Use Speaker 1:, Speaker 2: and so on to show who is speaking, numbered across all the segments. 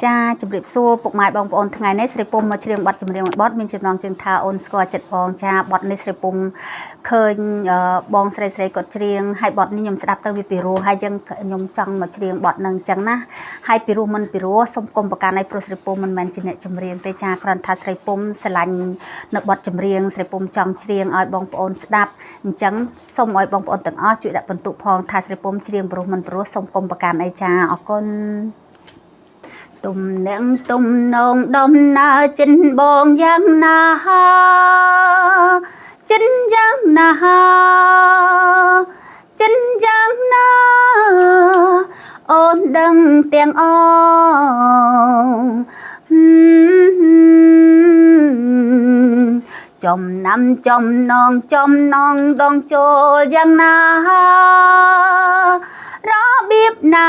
Speaker 1: ចាជម្រាបសួរពុកម៉ែបងប្អូនថ្ងៃនេះស្រីពុំមកច្រៀងបទចម្រៀងមួយបទមានចំណងជើងថាអូនស្គាល់ចិត្តបងចាបទនេះស្រីពុំឃើញបងស្រីគាត់ច្រៀងហើយបទនេះខ្ញុំស្ដាប់ទៅវាពីរោះហើយខ្ញុំចង់មកច្រៀងបទនឹងអញ្ចឹងណាហើយពីរោះមិនពីរោះសូមគុំប្រកាន់ឲ្យប្រុសស្រីពុំមិនមែនជាអ្នកចម្រៀងទេចាគ្រាន់ថាស្រីពុំស្រឡាញ់នៅបទចម្រៀងស្រីពុំចង់ច្រៀងឲ្យបងប្អូនស្ដាប់អញ្ចឹងសូមឲ្យបងប្អូនទាំងអស់ជួយដាក់បន្ទុកផងថាស្រីពុំច្រៀងពីរោះមិនពីរោះសូមគុំប្រកាន់អីចាអរគុណទុំនឹងទុំនងដំណើរចិនបងយ៉ាងណាចិនយ៉ាងណាចិនយ៉ាងណាអូនដឹងទាំងអចំណាំចំណងដងចូលយ៉ាងណារបៀបណា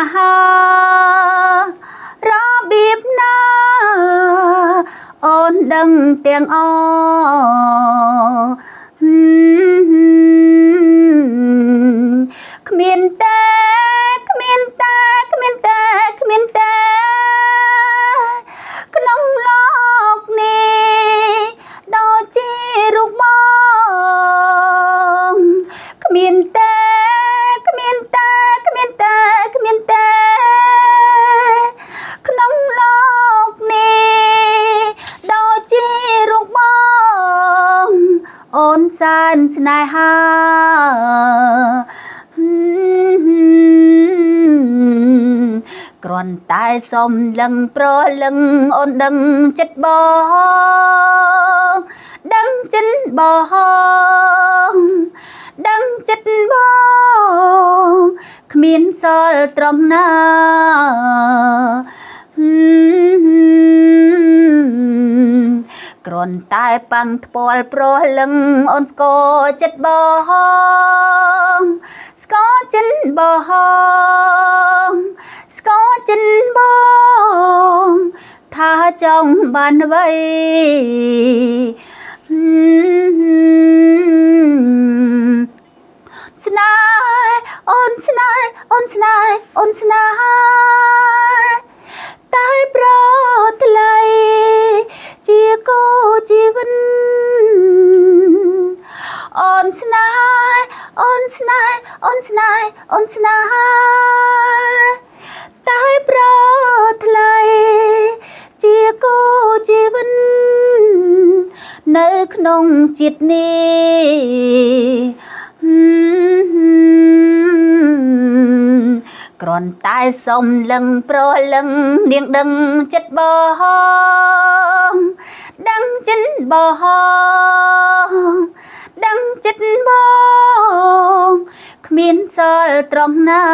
Speaker 1: របៀបណាអូនដឹងទាំងអគ្មានតែក្នុងលោកនេះដូចជារូបបងគ្មានតែក្នុងលោកនេះដូចជារូបបងអូនសែនស្នេហាគ្រាន់តែសំលឹងប្រលឹងអូនដឹងចិត្តបងដឹងចិត្តបងគ្មានសល់ត្រង់ណាគ្រាន់តែប៉ាំងថ្ពាល់ប្រលឹងអូនស្គាល់ចិត្តបងស្គាល់ចិត្តបងថាចង់បានអ្វីស្នេហ៍អូនស្នេហ៍តែប្រថ្លៃជាគូជីវិតអូនស្នេហ៍តែប្រថ្លៃជាគូជីវិតនៅក្នុងជាតិនេះគ្រាន់តែសំលឹងប្រលឹងនាងដឹងចិត្តបងគ្មានសល់ត្រង់ណា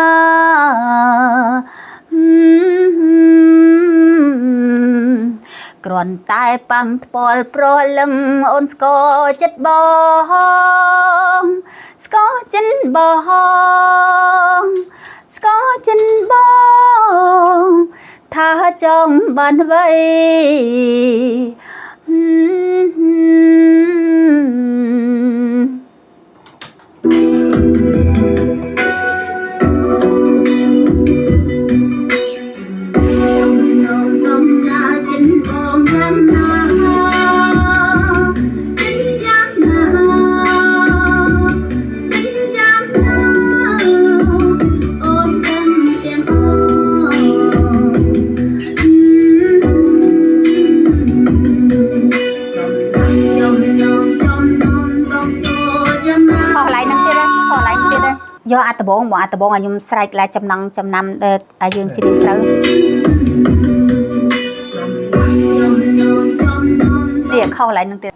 Speaker 1: គ្រាន់តែប៉ាំងថ្ពាល់ប្រលឹងអូនស្គាល់ចិត្តបងថាចង់បានអ្វីយកអាត្បូងមកអាត្បូងឲ្យខ្ញុំស្រែកឡាចំណាំដែលឲ្យយើងច្រៀងត្រូវនេះខុសឡើយនឹងទៀត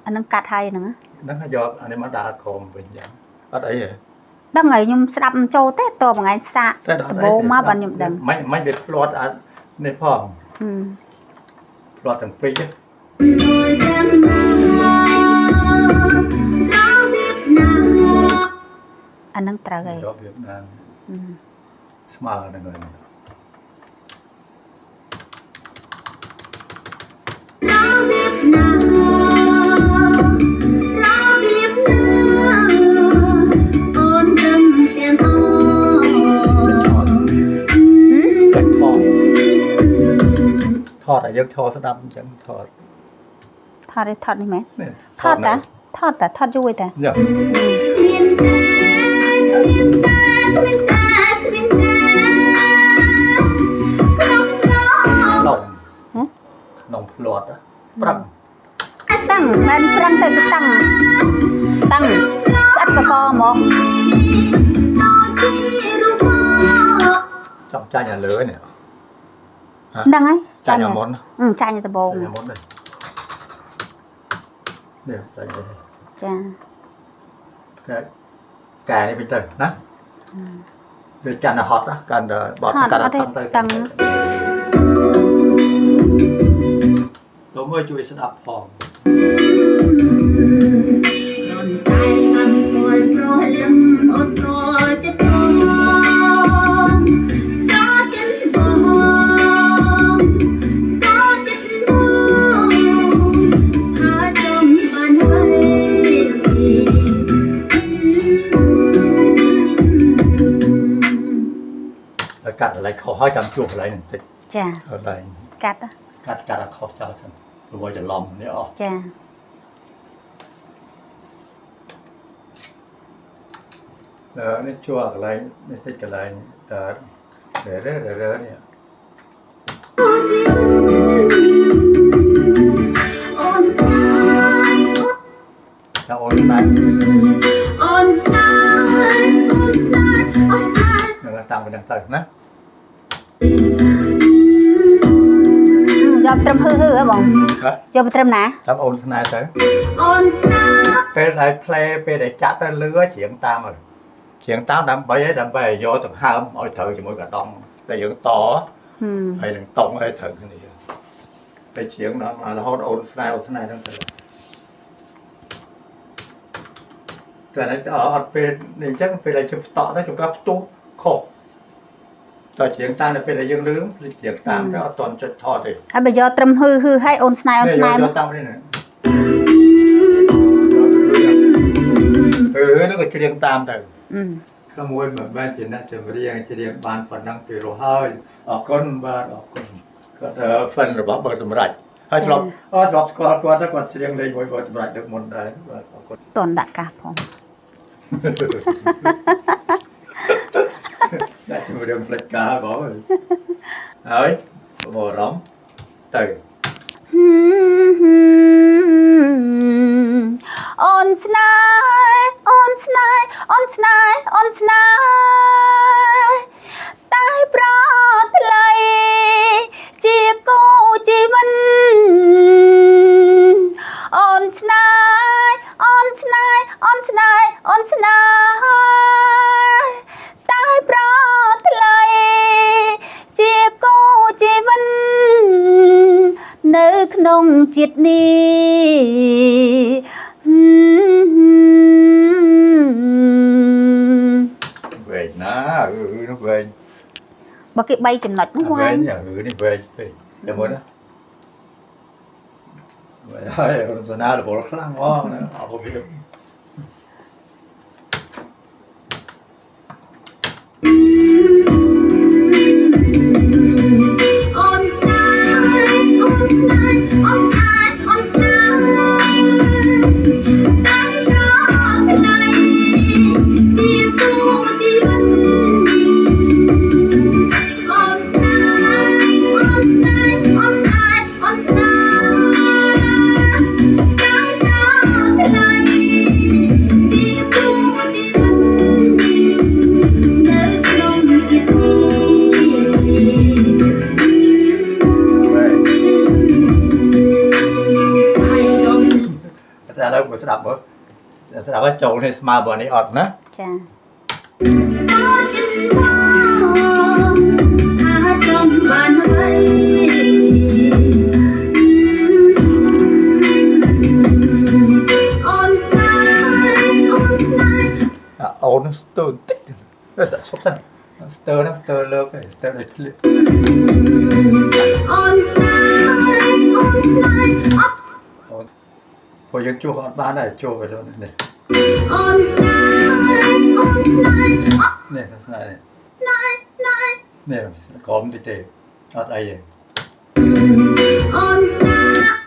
Speaker 1: អានឹងកាត់ហើយហ្នឹង
Speaker 2: យកអានេះមកដាក់ក្រោមវិញចឹងអត់អីទេ
Speaker 1: ដឹងហើយខ្ញុំស្ដាប់មិនចូលទេតមួយថ្ងៃសាកត្បូងមកបានខ្ញុំដឹង
Speaker 2: មិនវាផ្លាត់អានេះផងផ្លាត់ទាំងពីរ
Speaker 1: អានឹងត្រូវហើយ
Speaker 2: យកវាបានស្មើនឹងហើយ
Speaker 1: របៀបណា
Speaker 2: តឲ្យយើងឈរស្ដាប់អញ្ចឹងថត
Speaker 1: ថតនេះមែន
Speaker 2: នេះ
Speaker 1: ថតតាថតយូរទេ
Speaker 2: យ៉ា នំផ្លាត់ប្រឹង
Speaker 1: តាំងមិនប្រឹងទៅគឺតាំងស្អិតកកមក
Speaker 2: ចង់ចាញ់ឲ្យលើនេះ
Speaker 1: ដឹងហើយ
Speaker 2: ចាញ់ឲ្យមុន
Speaker 1: ចាញ់ទៅបង
Speaker 2: ចាញ់ឲ្យមុននេះនេះចាញ់ទៅ
Speaker 1: ចា
Speaker 2: កែនេះវិញទៅណាវាកាន់តែហត់ណាកាន់តែបត់កាន់តែតាំងទៅទៅមើលជួយស្ដាប់ផង កាត់อะไรខុសហើយចាំជួបកន្លែងបន្តិចចាកន្លែងកាត់ឲ្យខុសចោលសិនព្រោះច្រឡំនេះអស់ចានេះជួបកន្លែងនេះតិចកន្លែងតើរើនេះអូនស្នានឹងតាមទៅទៅណា
Speaker 1: យកត្រឹមហឺហ៎បងយកត្រឹមណា
Speaker 2: តាមអូនស្នាទៅពេលដែលផ្លែពេលដែលចាក់ទៅលឺជ្រៀងតាមហើយជ្រៀងតាមដើម្បីយកដង្ហើមឲ្យត្រូវជាមួយកដងតែយើងតហើយនឹងតង់ឲ្យត្រូវគ្នាតែជ្រៀងដល់រហូតអូនស្នាហ្នឹងទៅតែអត់ពេលនេះអញ្ចឹងពេលដែលជិះផ្តក់ទៅchúng taផ្ទុះខុស តើជ្រៀងតាមនៅពេលដែលយើងលឺជ្រៀងតាមទៅអត់តន់ចុចថតទេហើយបើយកត្រឹមហឺឲ្យអូនស្នាយកតាមនេះណានឹងក៏ជ្រៀងតាមទៅក្មួយមិនបានជាអ្នកចម្រៀងបានប៉ុណ្ណឹងពីរហូតអរគុណបាទអរគុណគាត់ហ្វិនរបស់បើសម្រាប់ហើយឆ្លប់ស្គាល់គាត់ទៅគាត់ជ្រៀងលេងមួយបើសម្រាប់ដឹកមុនដែរបាទអរគុណតន់ដាក់កាសផង đã chỉ một đường flick cá có rồi ấy bộ rắm từ
Speaker 1: on snai tai prot lai chia cô chi vân on snai tai prot lai chia cô chi vân nơiក្នុងជាតិនេះ
Speaker 2: về ná nó về
Speaker 1: បើគេ3ចំណុចនោះវ៉ា
Speaker 2: នេះvề để muốn đó vậy thôi rồi nào là bộខ្លាំងមកអត់ពី ស្ដាប់ឲ្យចូលនេះស្មើបើនេះអត់ណាចា អូនស្ទើរតិចទៅឈប់សិនស្ទើរហ្នឹងស្ទើរលើកឯងស្ទើរឲ្យធ្លាក់អូនស្នាអូនព្រោះយើងជួបអត់បានដែរជួបទៅនេះអូនស្នានេះស្នានេះក្រមតិចទេអត់អីទេ
Speaker 1: on snap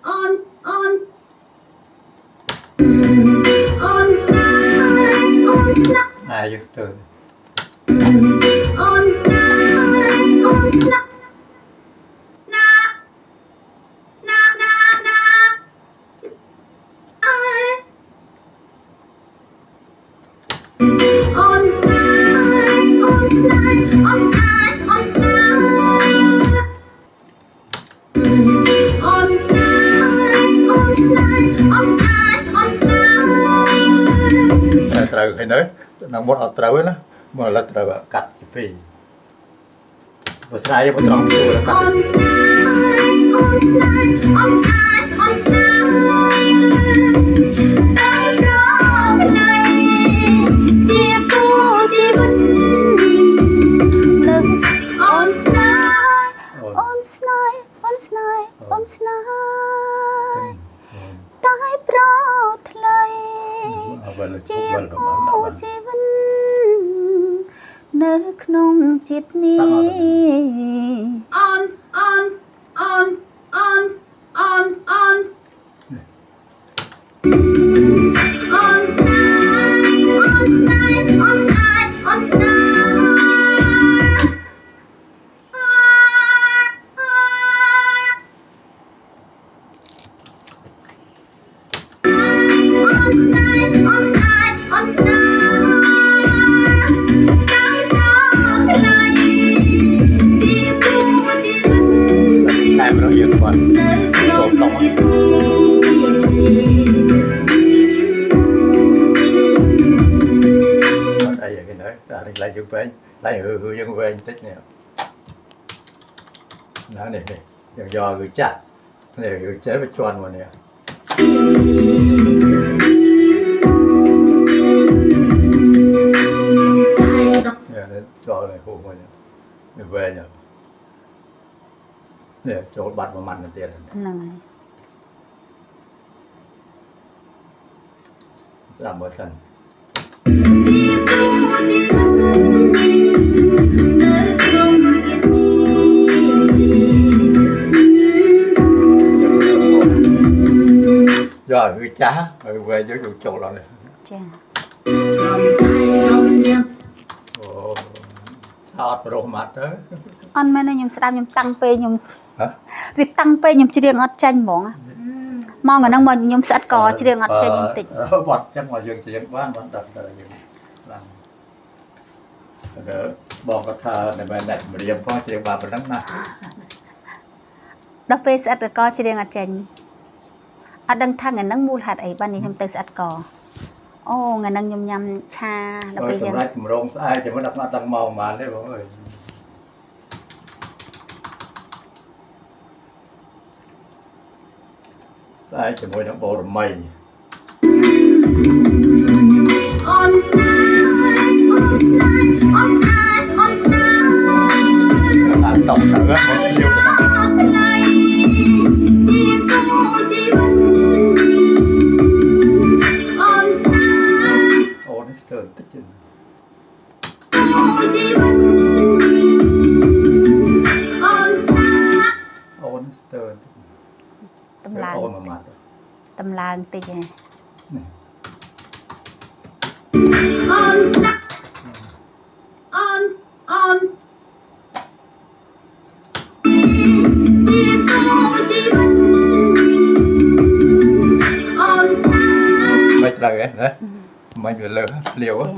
Speaker 1: on snap
Speaker 2: này dương từ
Speaker 1: on snap na na na na on snap on snap on snap on snap on
Speaker 2: trời hay nói nó muốn ở trời đó mà là trời cắt phi một sai một tròn rồi là cắt
Speaker 1: នៅក្នុងចិត្តនេះ on on on on on on on on on
Speaker 2: lại dựng về lại hư dân về tích nè đó này này dần dò người chặt này người chế với tròn mà nè nè trò này khu mà nè về nhở nè chỗ bật vào mặt là tiền này làm ở sân rồi người cha rồi về với vụ chỗ là này sao rồi mặt đó
Speaker 1: anh mấy nhung sao nhung tăng pe nhung việc tăng pe nhung chỉ riêng ở tranh mỏng á mong ở năng mà nhung sẽ có chỉ riêng ở tranh nhung tịnh
Speaker 2: bọt chắc mà dương chỉ bán bán đặt rồi làm đỡ bò cái thà này mà đặt mà điềm phong chỉ bà bên đó nè
Speaker 1: đó pe sẽ có chỉ riêng ở tranh ở đằng thang người năng mua hạt ấy ban này nhung từ sẽ có ô người năng nhung nhầm cha đó pe
Speaker 2: giờ lại rong ai chỉ mới đặt mặt đằng màu mà đấy mọi người ai chỉ mới đằng bộ rồi mày tổng thử một liều tích trên
Speaker 1: tâm lang tị này
Speaker 2: mấy lời ấy đấy mấy người lỡ liều á